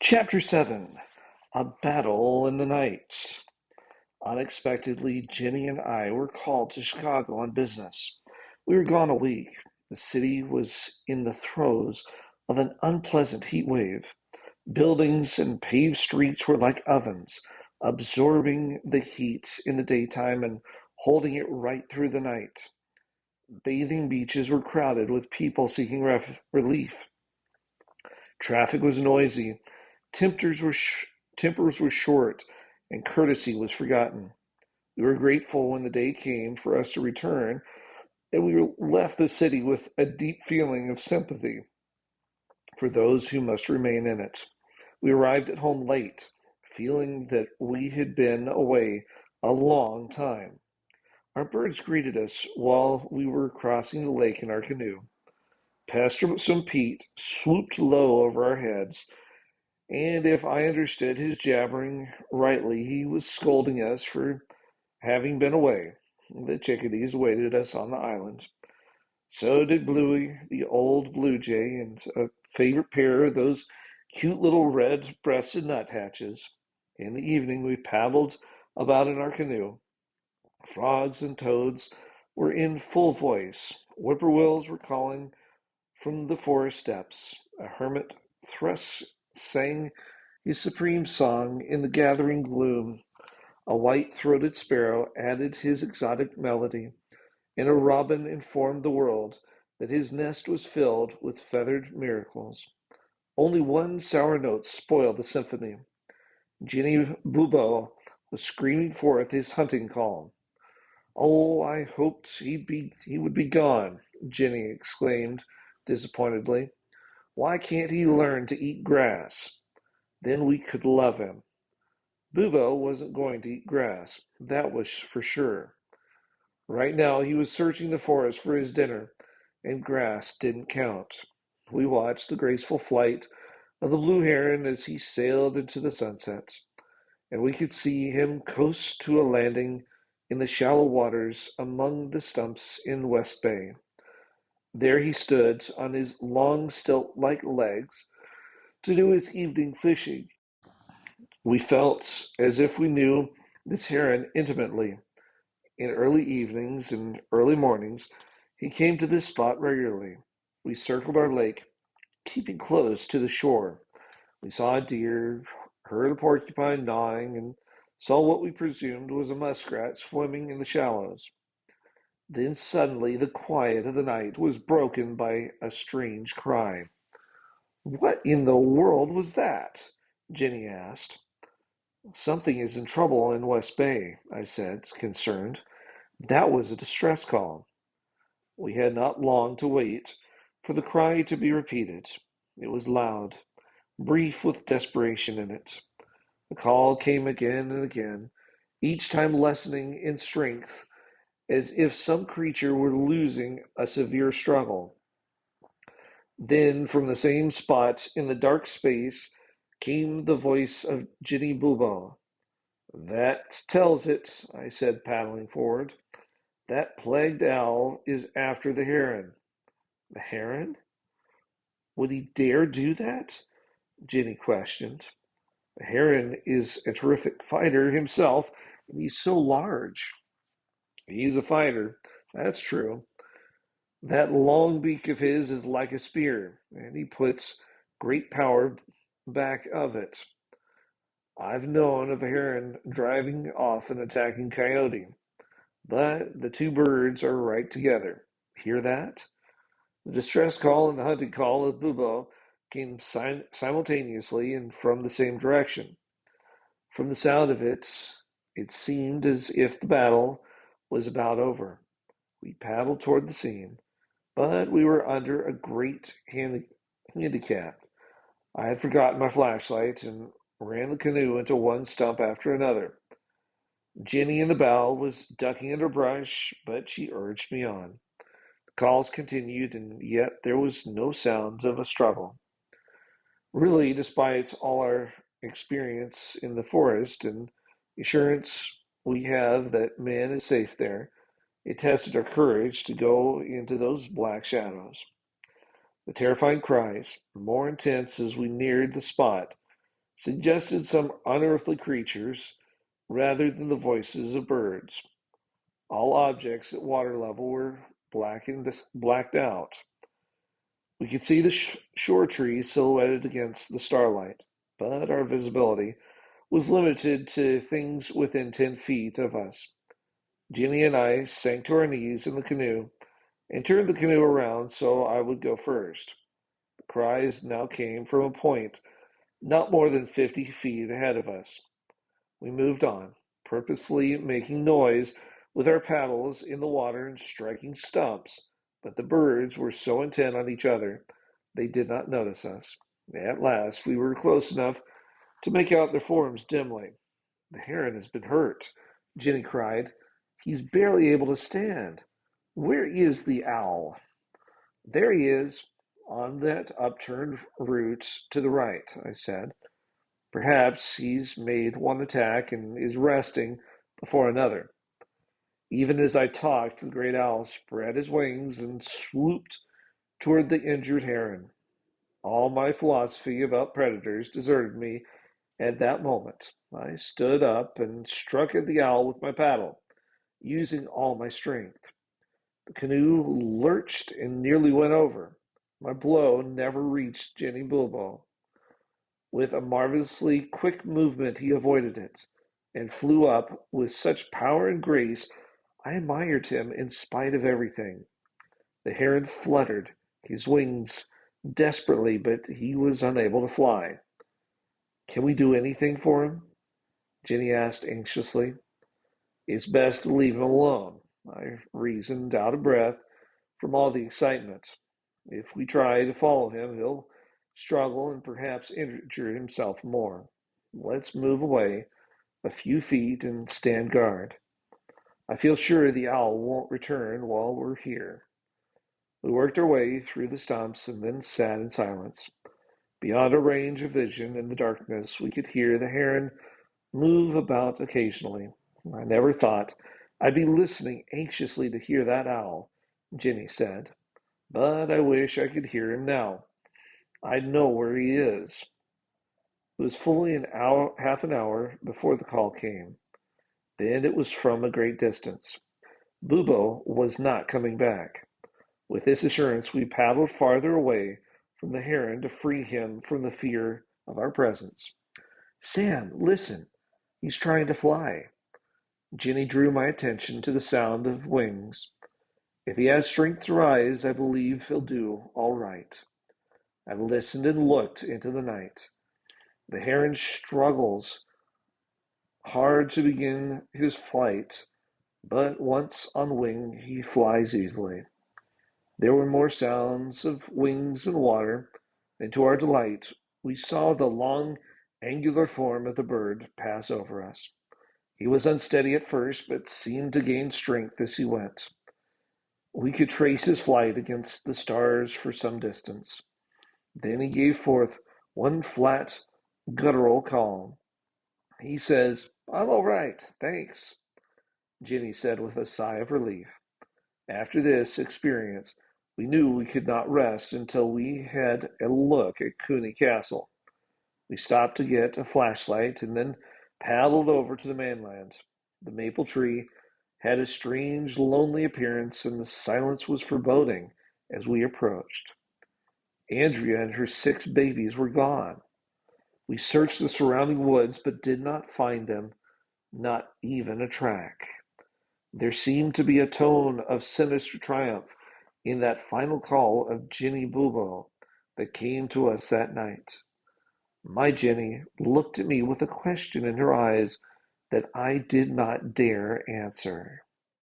Chapter 7. A Battle in the Night. Unexpectedly, Jenny and I were called to Chicago on business. We were gone a week. The city was in the throes of an unpleasant heat wave. Buildings and paved streets were like ovens, absorbing the heat in the daytime and holding it right through the night. Bathing beaches were crowded with people seeking relief. Traffic was noisy. Tempers were, sh- Tempers were short, and courtesy was forgotten. We were grateful when the day came for us to return, and we left the city with a deep feeling of sympathy for those who must remain in it. We arrived at home late, feeling that we had been away a long time. Our birds greeted us while we were crossing the lake in our canoe. Pastor Pete swooped low over our heads, and if I understood his jabbering rightly, he was scolding us for having been away. The chickadees awaited us on the island. So did Bluey, the old blue jay, and a favorite pair of those cute little red-breasted nuthatches. In the evening, we paddled about in our canoe. Frogs and toads were in full voice. Whippoorwills were calling from the forest depths. A hermit thrush sang his supreme song in the gathering gloom. A white-throated sparrow added his exotic melody, and a robin informed the world that his nest was filled with feathered miracles. Only one sour note spoiled the symphony. Jinny Bubo was screaming forth his hunting call. "Oh, I hoped he would be gone," Jinny exclaimed disappointedly. "Why can't he learn to eat grass? Then we could love him." Bubo wasn't going to eat grass, that was for sure. Right now he was searching the forest for his dinner, and grass didn't count. We watched the graceful flight of the blue heron as he sailed into the sunset, and we could see him coast to a landing in the shallow waters among the stumps in West Bay. There he stood on his long stilt-like legs to do his evening fishing. We felt as if we knew this heron intimately. In early evenings and early mornings, he came to this spot regularly. We circled our lake, keeping close to the shore. We saw a deer, heard a porcupine gnawing, and saw what we presumed was a muskrat swimming in the shallows. Then suddenly the quiet of the night was broken by a strange cry. "What in the world was that?" Jenny asked. "Something is in trouble in West Bay," I said, concerned. That was a distress call. We had not long to wait for the cry to be repeated. It was loud, brief with desperation in it. The call came again and again, each time lessening in strength, as if some creature were losing a severe struggle. Then, from the same spot in the dark space, came the voice of Jinny Bubo. "That tells it," I said, paddling forward. "That plagued owl is after the heron." "The heron? Would he dare do that?" Jenny questioned. "The heron is a terrific fighter himself, and he's so large." "He's a fighter, that's true. That long beak of his is like a spear, and he puts great power back of it. I've known of a heron driving off an attacking coyote, but the two birds are right together. Hear that?" The distress call and the hunting call of Bubo came simultaneously and from the same direction. From the sound of it, it seemed as if the battle was about over. We paddled toward the scene, but we were under a great handicap. I had forgotten my flashlight and ran the canoe into one stump after another. Jenny in the bow was ducking under brush, but she urged me on. The calls continued, and yet there was no sound of a struggle. Really, despite all our experience in the forest and the assurance we have that man is safe there, it tested our courage to go into those black shadows. The terrifying cries, more intense as we neared the spot, suggested some unearthly creatures rather than the voices of birds. All objects at water level were blacked out. We could see the shore trees silhouetted against the starlight, but our visibility was limited to things within 10 feet of us. Jenny and I sank to our knees in the canoe and turned the canoe around so I would go first. The cries now came from a point not more than 50 feet ahead of us. We moved on, purposefully making noise with our paddles in the water and striking stumps, but the birds were so intent on each other they did not notice us. At last we were close enough to make out their forms dimly. The heron has been hurt, Jenny cried. He's barely able to stand. Where is the owl? There he is, on that upturned root to the right, I said. Perhaps he's made one attack and is resting before another. Even as I talked, the great owl spread his wings and swooped toward the injured heron. All my philosophy about predators deserted me at that moment. I stood up and struck at the owl with my paddle, using all my strength. The canoe lurched and nearly went over. My blow never reached Jenny Bulbo. With a marvelously quick movement, he avoided it and flew up with such power and grace I admired him in spite of everything. The heron fluttered his wings desperately, but he was unable to fly. Can we do anything for him? Jenny asked anxiously. It's best to leave him alone, I reasoned, out of breath from all the excitement. If we try to follow him, he'll struggle and perhaps injure himself more. Let's move away a few feet and stand guard. I feel sure the owl won't return while we're here. We worked our way through the stumps and then sat in silence. Beyond our range of vision in the darkness, we could hear the heron move about occasionally. I never thought I'd be listening anxiously to hear that owl, Jenny said. But I wish I could hear him now. I'd know where he is. It was fully half an hour before the call came. Then it was from a great distance. Bubo was not coming back. With this assurance, we paddled farther away from the heron to free him from the fear of our presence. Sam, listen. He's trying to fly. Jenny drew my attention to the sound of wings. If he has strength to rise, I believe he'll do all right. I listened and looked into the night. The heron struggles hard to begin his flight, but once on wing, he flies easily. There were more sounds of wings and water, and to our delight, we saw the long, angular form of the bird pass over us. He was unsteady at first, but seemed to gain strength as he went. We could trace his flight against the stars for some distance. Then he gave forth one flat, guttural call. He says, I'm all right, thanks, Jenny said with a sigh of relief. After this experience, we knew we could not rest until we had a look at Cooney Castle. We stopped to get a flashlight and then paddled over to the mainland. The maple tree had a strange, lonely appearance, and the silence was foreboding as we approached. Andrea and her 6 babies were gone. We searched the surrounding woods but did not find them, not even a track. There seemed to be a tone of sinister triumph in that final call of Jenny Bubo that came to us that night. My Jenny looked at me with a question in her eyes that I did not dare answer.